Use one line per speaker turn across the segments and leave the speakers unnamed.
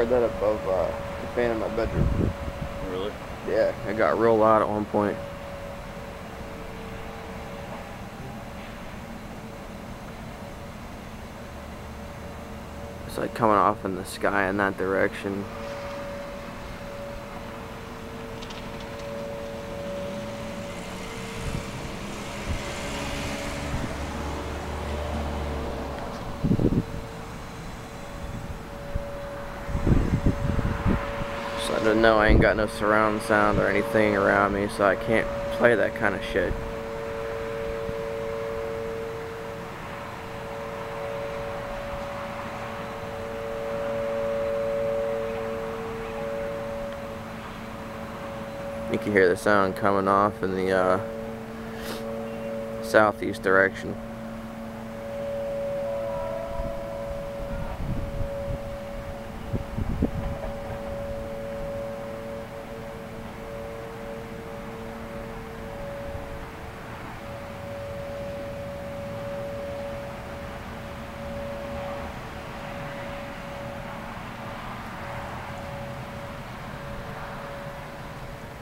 heard that above the fan in my bedroom.
Really?
Yeah, it got real loud at one point. It's like coming off in the sky in that direction. So I don't know, I ain't got no surround sound or anything around me, so I can't play that kind of shit. You can hear the sound coming off in the southeast direction.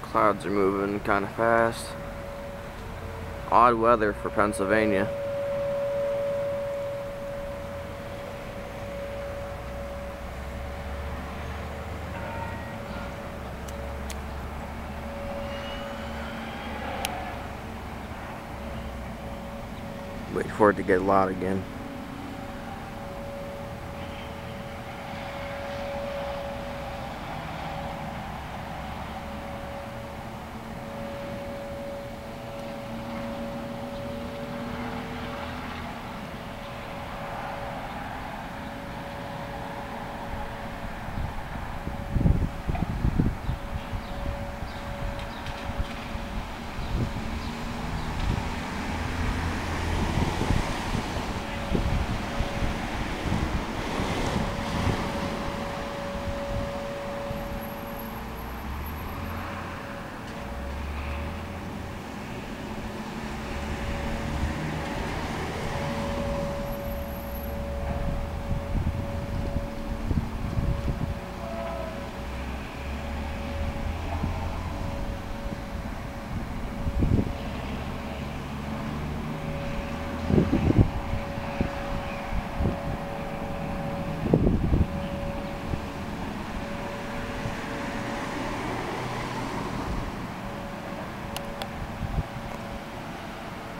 Clouds are moving kind of fast. Odd weather for Pennsylvania. Wait for it to get loud again.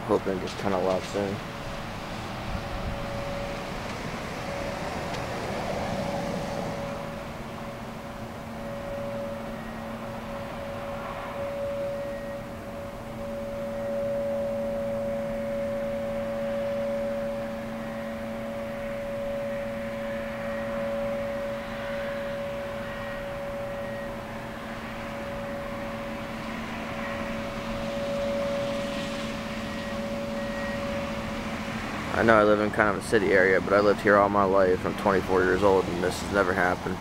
Hoping it gets kind of loud soon. I know I live in kind of a city area, but I lived here all my life. I'm 24 years old and this has never happened.